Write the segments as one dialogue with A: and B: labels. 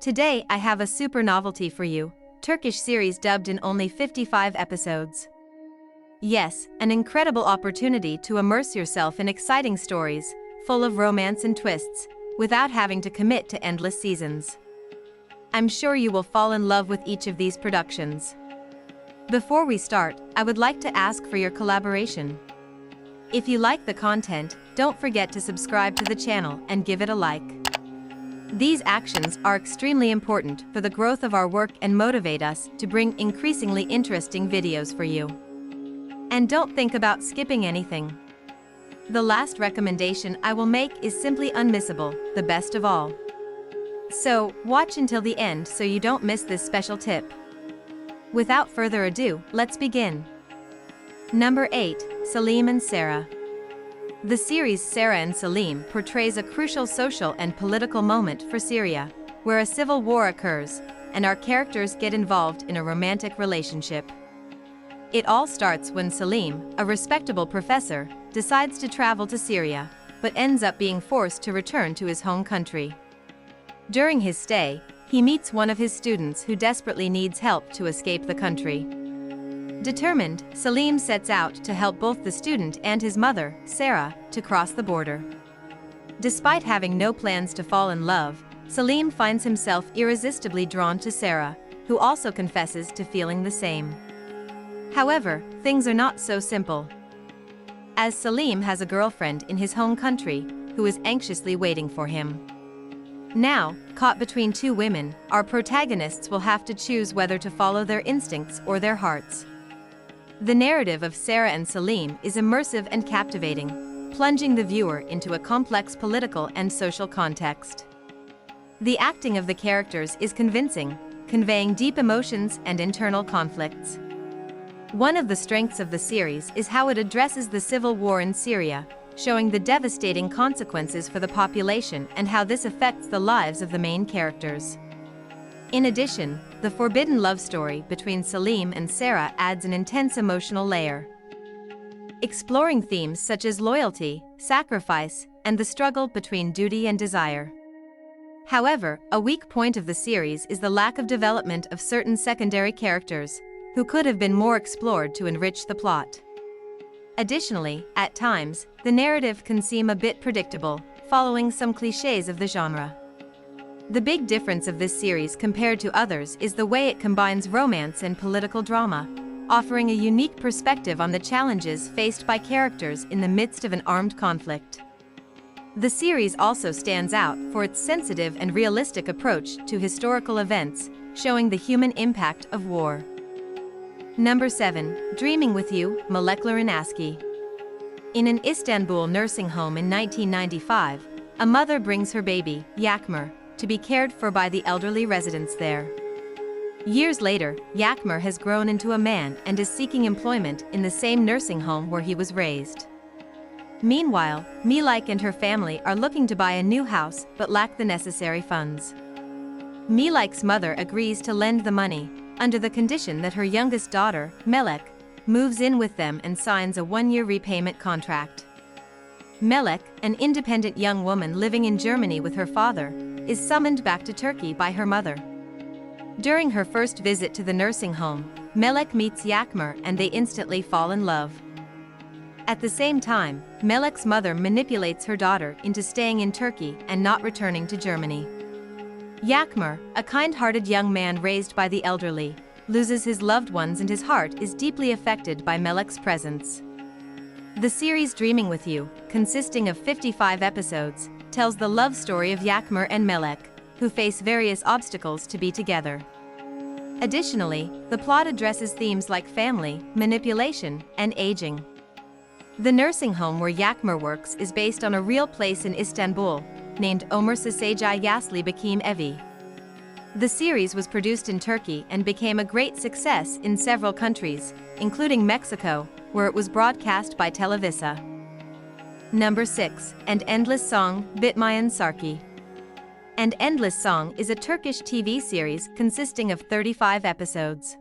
A: Today I have a super novelty for you, Turkish series dubbed in only 55 episodes. Yes, an incredible opportunity to immerse yourself in exciting stories, full of romance and twists, without having to commit to endless seasons. I'm sure you will fall in love with each of these productions. Before we start, I would like to ask for your collaboration. If you like the content, don't forget to subscribe to the channel and give it a like. These actions are extremely important for the growth of our work and motivate us to bring increasingly interesting videos for you. And don't think about skipping anything. The last recommendation I will make is simply unmissable, the best of all. So, watch until the end so you don't miss this special tip. Without further ado, let's begin. Number 8, Saleem and Sarah. The series Sarah and Saleem portrays a crucial social and political moment for Syria, where a civil war occurs, and our characters get involved in a romantic relationship. It all starts when Saleem, a respectable professor, decides to travel to Syria, but ends up being forced to return to his home country. During his stay, he meets one of his students who desperately needs help to escape the country. Determined, Saleem sets out to help both the student and his mother, Sarah, to cross the border. Despite having no plans to fall in love, Saleem finds himself irresistibly drawn to Sarah, who also confesses to feeling the same. However, things are not so simple. As Saleem has a girlfriend in his home country, who is anxiously waiting for him. Now, caught between two women, our protagonists will have to choose whether to follow their instincts or their hearts. The narrative of Sarah and Saleem is immersive and captivating, plunging the viewer into a complex political and social context. The acting of the characters is convincing, conveying deep emotions and internal conflicts. One of the strengths of the series is how it addresses the civil war in Syria, showing the devastating consequences for the population and how this affects the lives of the main characters. In addition, the forbidden love story between Saleem and Sarah adds an intense emotional layer. Exploring themes such as loyalty, sacrifice, and the struggle between duty and desire. However, a weak point of the series is the lack of development of certain secondary characters, who could have been more explored to enrich the plot. Additionally, at times, the narrative can seem a bit predictable, following some clichés of the genre. The big difference of this series compared to others is the way it combines romance and political drama, offering a unique perspective on the challenges faced by characters in the midst of an armed conflict. The series also stands out for its sensitive and realistic approach to historical events, showing the human impact of war. Number 7, Dreaming with You, Molecular Aski. In an Istanbul nursing home in 1995, a mother brings her baby, Yakmer, to be cared for by the elderly residents there. Years later, Yakmer has grown into a man and is seeking employment in the same nursing home where he was raised. Meanwhile, Milaik and her family are looking to buy a new house but lack the necessary funds. Milaik's mother agrees to lend the money, under the condition that her youngest daughter, Melek, moves in with them and signs a one-year repayment contract. Melek, an independent young woman living in Germany with her father, is summoned back to Turkey by her mother. During her first visit to the nursing home, Melek meets Yakmer and they instantly fall in love. At the same time, Melek's mother manipulates her daughter into staying in Turkey and not returning to Germany. Yakmer, a kind-hearted young man raised by the elderly, loses his loved ones and his heart is deeply affected by Melek's presence. The series Dreaming with You, consisting of 55 episodes, tells the love story of Yakmer and Melek, who face various obstacles to be together. Additionally, the plot addresses themes like family, manipulation, and aging. The nursing home where Yakmer works is based on a real place in Istanbul, named Ömer Sasajai Yasli Bakim Evi. The series was produced in Turkey and became a great success in several countries, including Mexico, where it was broadcast by Televisa. Number 6, An Endless Song, Bitmayan Sarki. An Endless Song is a Turkish TV series consisting of 35 episodes.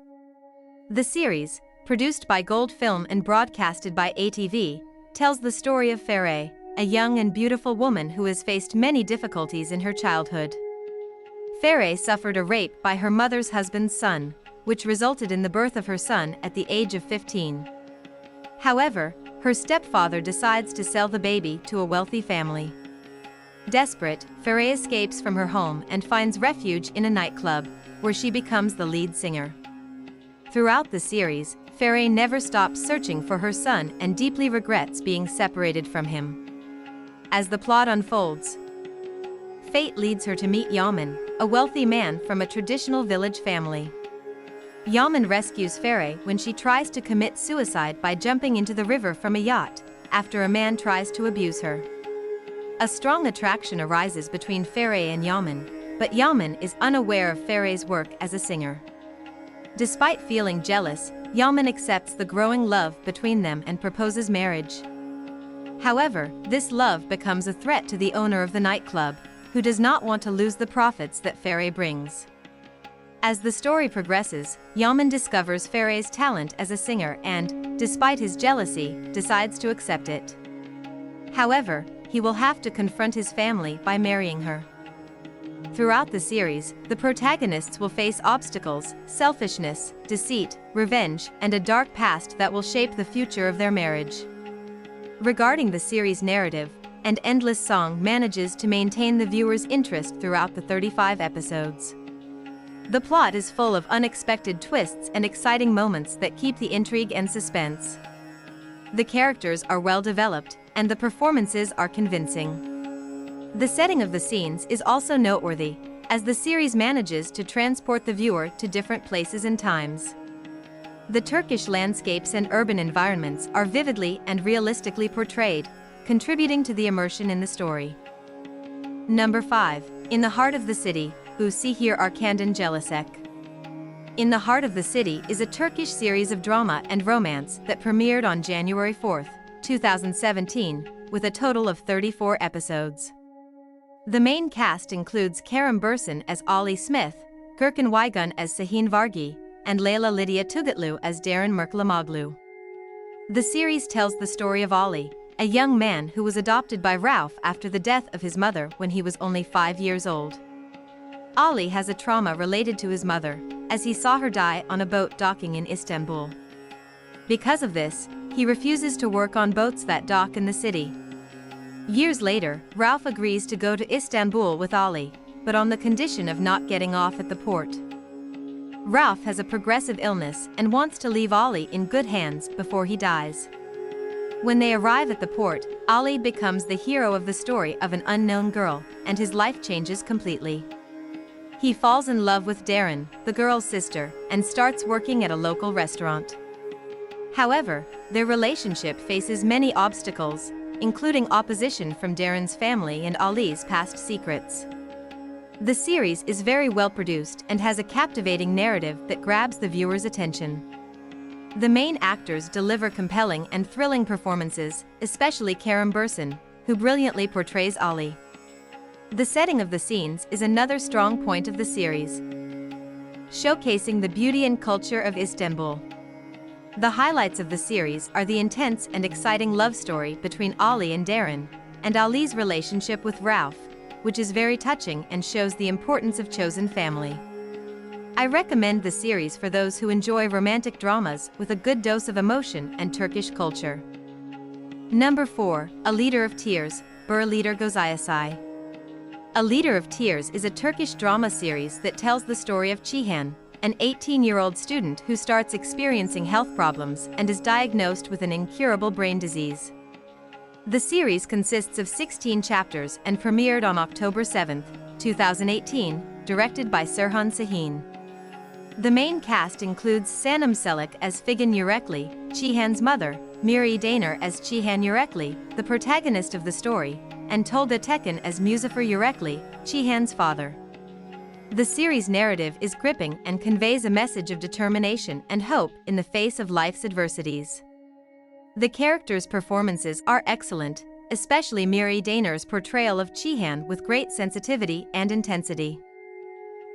A: The series, produced by Gold Film and broadcasted by ATV, tells the story of Fere, a young and beautiful woman who has faced many difficulties in her childhood. Feray suffered a rape by her mother's husband's son, which resulted in the birth of her son at the age of 15. However, her stepfather decides to sell the baby to a wealthy family. Desperate, Feray escapes from her home and finds refuge in a nightclub, where she becomes the lead singer. Throughout the series, Feray never stops searching for her son and deeply regrets being separated from him. As the plot unfolds, fate leads her to meet Yaman, a wealthy man from a traditional village family. Yaman rescues Feray when she tries to commit suicide by jumping into the river from a yacht, after a man tries to abuse her. A strong attraction arises between Feray and Yaman, but Yaman is unaware of Feray's work as a singer. Despite feeling jealous, Yaman accepts the growing love between them and proposes marriage. However, this love becomes a threat to the owner of the nightclub, who does not want to lose the profits that Feray brings. As the story progresses, Yaman discovers Feray's talent as a singer and, despite his jealousy, decides to accept it. However, he will have to confront his family by marrying her. Throughout the series, the protagonists will face obstacles, selfishness, deceit, revenge, and a dark past that will shape the future of their marriage. Regarding the series' narrative, An Endless Song manages to maintain the viewer's interest throughout the 35 episodes. The plot is full of unexpected twists and exciting moments that keep the intrigue and suspense. The characters are well developed, and the performances are convincing. The setting of the scenes is also noteworthy, as the series manages to transport the viewer to different places and times. The Turkish landscapes and urban environments are vividly and realistically portrayed, contributing to the immersion in the story. Number 5. In the Heart of the City, Usihir Arkandan Jelisek. In the Heart of the City is a Turkish series of drama and romance that premiered on January 4, 2017, with a total of 34 episodes. The main cast includes Kerem Bürsin as Ali Smith, Gürkan Uygun as Sahin Vargi, and Leyla Lydia Tugatlu as Darren Merklamoglu. The series tells the story of Ali, a young man who was adopted by Rauf after the death of his mother when he was only 5 years old. Ali has a trauma related to his mother, as he saw her die on a boat docking in Istanbul. Because of this, he refuses to work on boats that dock in the city. Years later, Rauf agrees to go to Istanbul with Ali, but on the condition of not getting off at the port. Rauf has a progressive illness and wants to leave Ali in good hands before he dies. When they arrive at the port, Ali becomes the hero of the story of an unknown girl, and his life changes completely. He falls in love with Darren, the girl's sister, and starts working at a local restaurant. However, their relationship faces many obstacles, including opposition from Darren's family and Ali's past secrets. The series is very well produced and has a captivating narrative that grabs the viewer's attention. The main actors deliver compelling and thrilling performances, especially Kerem Bürsin, who brilliantly portrays Ali. The setting of the scenes is another strong point of the series, showcasing the beauty and culture of Istanbul. The highlights of the series are the intense and exciting love story between Ali and Darren, and Ali's relationship with Rauf, which is very touching and shows the importance of chosen family. I recommend the series for those who enjoy romantic dramas with a good dose of emotion and Turkish culture. Number 4. A Litre of Tears, Bir Litre Gözyaşı. A Litre of Tears is a Turkish drama series that tells the story of Cihan, an 18-year-old student who starts experiencing health problems and is diagnosed with an incurable brain disease. The series consists of 16 chapters and premiered on October 7, 2018, directed by Serhan Sahin. The main cast includes Sanem Selik as Figen Yürekli, Cihan's mother, Miri Daner as Cihan Yürekli, the protagonist of the story, and Tolga Tekin as Muzaffer Yürekli, Cihan's father. The series' narrative is gripping and conveys a message of determination and hope in the face of life's adversities. The characters' performances are excellent, especially Miri Daner's portrayal of Cihan with great sensitivity and intensity.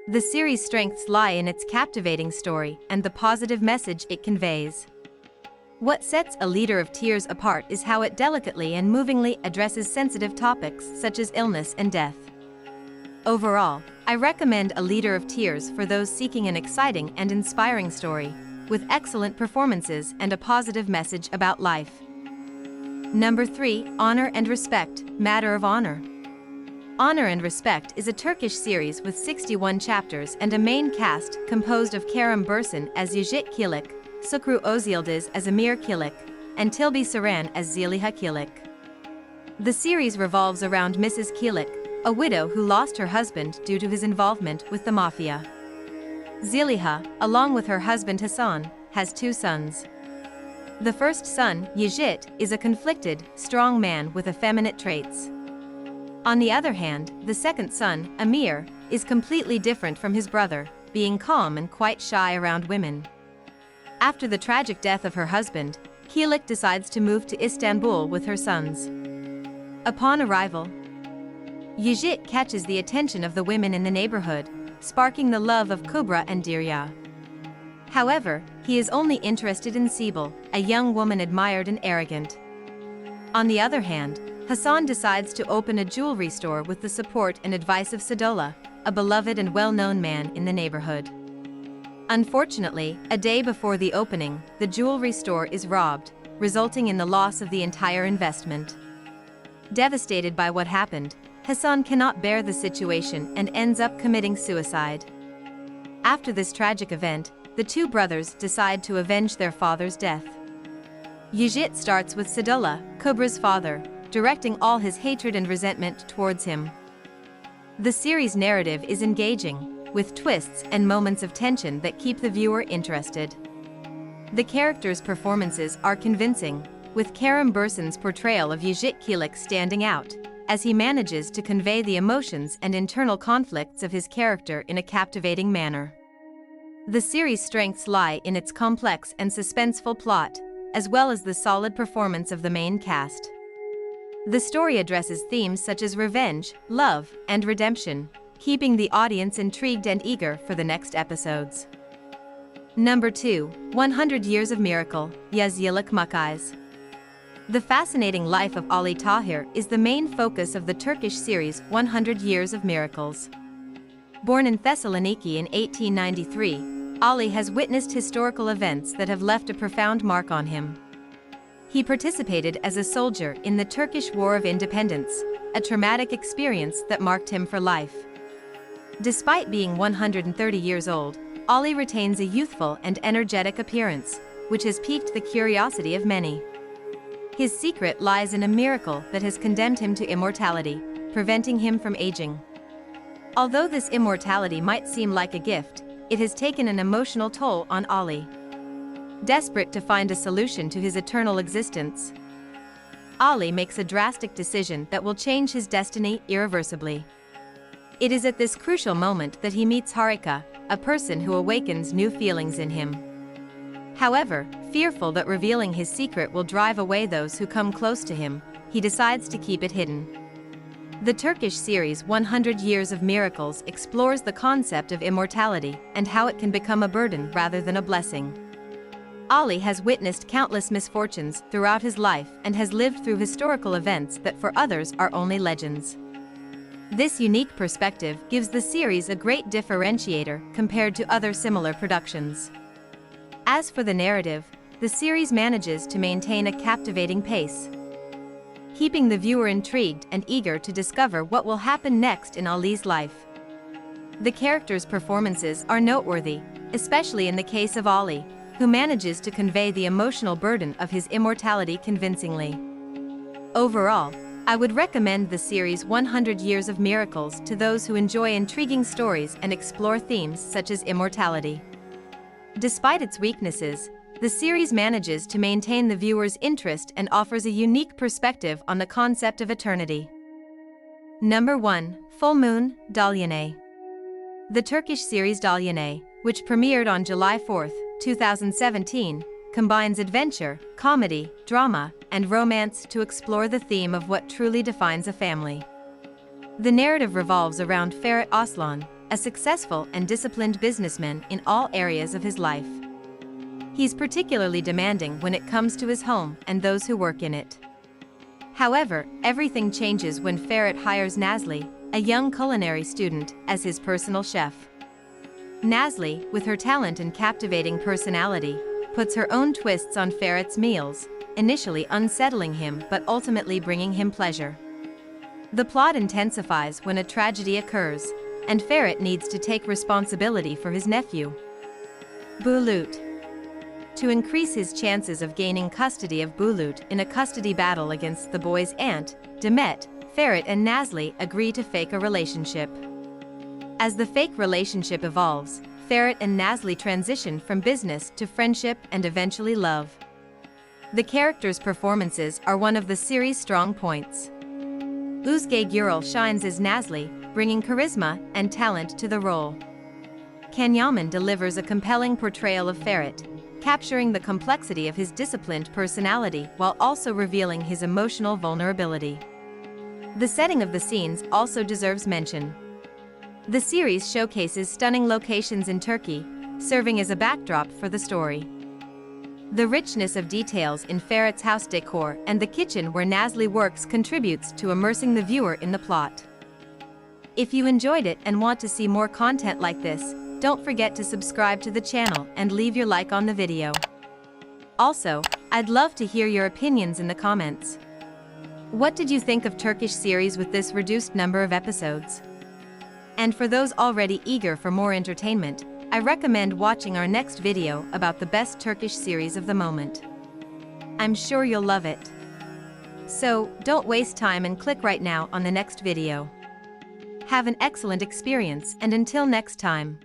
A: The series' strengths lie in its captivating story and the positive message it conveys. What sets A Litre of Tears apart is how it delicately and movingly addresses sensitive topics such as illness and death. Overall, I recommend A Litre of Tears for those seeking an exciting and inspiring story, with excellent performances and a positive message about life. Number 3, Honor and Respect, Matter of Honor. Honor and Respect is a Turkish series with 61 chapters and a main cast composed of Kerem Bürsin as Yigit Kilik, Sukru Özyıldız as Amir Kilik, and Tilbe Saran as Zeliha Kilik. The series revolves around Mrs. Kilik, a widow who lost her husband due to his involvement with the mafia. Zeliha, along with her husband Hasan, has 2 sons. The first son, Yigit, is a conflicted, strong man with effeminate traits. On the other hand, the second son, Amir, is completely different from his brother, being calm and quite shy around women. After the tragic death of her husband, Kilik decides to move to Istanbul with her sons. Upon arrival, Yigit catches the attention of the women in the neighborhood, sparking the love of Kubra and Dirya. However, he is only interested in Sibel, a young woman admired and arrogant. On the other hand, Hasan decides to open a jewelry store with the support and advice of Sadola, a beloved and well-known man in the neighborhood. Unfortunately, a day before the opening, the jewelry store is robbed, resulting in the loss of the entire investment. Devastated by what happened, Hasan cannot bear the situation and ends up committing suicide. After this tragic event, the 2 brothers decide to avenge their father's death. Yigit starts with Sadola, Kubra's father, directing all his hatred and resentment towards him. The series' narrative is engaging, with twists and moments of tension that keep the viewer interested. The characters' performances are convincing, with Kerem Bürsin's portrayal of Yigit Kilik standing out, as he manages to convey the emotions and internal conflicts of his character in a captivating manner. The series' strengths lie in its complex and suspenseful plot, as well as the solid performance of the main cast. The story addresses themes such as revenge, love, and redemption, keeping the audience intrigued and eager for the next episodes. Number 2, 100 Years of Miracle, Yazılı Makayes. The fascinating life of Ali Tahir is the main focus of the Turkish series 100 Years of Miracles. Born in Thessaloniki in 1893, Ali has witnessed historical events that have left a profound mark on him. He participated as a soldier in the Turkish War of Independence, a traumatic experience that marked him for life. Despite being 130 years old, Ali retains a youthful and energetic appearance, which has piqued the curiosity of many. His secret lies in a miracle that has condemned him to immortality, preventing him from aging. Although this immortality might seem like a gift, it has taken an emotional toll on Ali. Desperate to find a solution to his eternal existence, Ali makes a drastic decision that will change his destiny irreversibly. It is at this crucial moment that he meets Harika, a person who awakens new feelings in him. However, fearful that revealing his secret will drive away those who come close to him, he decides to keep it hidden. The Turkish series 100 Years of Miracles explores the concept of immortality and how it can become a burden rather than a blessing. Ali has witnessed countless misfortunes throughout his life and has lived through historical events that for others are only legends. This unique perspective gives the series a great differentiator compared to other similar productions. As for the narrative, the series manages to maintain a captivating pace, keeping the viewer intrigued and eager to discover what will happen next in Ali's life. The characters' performances are noteworthy, especially in the case of Ali, who manages to convey the emotional burden of his immortality convincingly. Overall, I would recommend the series 100 Years of Miracles to those who enjoy intriguing stories and explore themes such as immortality. Despite its weaknesses, the series manages to maintain the viewer's interest and offers a unique perspective on the concept of eternity. Number 1, Full Moon, Dalyanay. The Turkish series Dalyanay, which premiered on July 4, 2017, combines adventure, comedy, drama, and romance to explore the theme of what truly defines a family. The narrative revolves around Ferit Aslan, a successful and disciplined businessman in all areas of his life. He's particularly demanding when it comes to his home and those who work in it. However, everything changes when Ferit hires Nazli, a young culinary student, as his personal chef. Nazli, with her talent and captivating personality, puts her own twists on Ferret's meals, initially unsettling him but ultimately bringing him pleasure. The plot intensifies when a tragedy occurs, and Ferret needs to take responsibility for his nephew, Bulut. To increase his chances of gaining custody of Bulut in a custody battle against the boy's aunt, Demet, Ferret and Nazli agree to fake a relationship. As the fake relationship evolves, Ferret and Nazli transition from business to friendship and eventually love. The characters' performances are one of the series' strong points. Özge Gürel shines as Nazli, bringing charisma and talent to the role. Can Yaman delivers a compelling portrayal of Ferret, capturing the complexity of his disciplined personality while also revealing his emotional vulnerability. The setting of the scenes also deserves mention. The series showcases stunning locations in Turkey, serving as a backdrop for the story. The richness of details in Ferret's house decor and the kitchen where Nazli works contributes to immersing the viewer in the plot. If you enjoyed it and want to see more content like this, don't forget to subscribe to the channel and leave your like on the video. Also, I'd love to hear your opinions in the comments. What did you think of Turkish series with this reduced number of episodes? And for those already eager for more entertainment, I recommend watching our next video about the best Turkish series of the moment. I'm sure you'll love it. So, don't waste time and click right now on the next video. Have an excellent experience and until next time.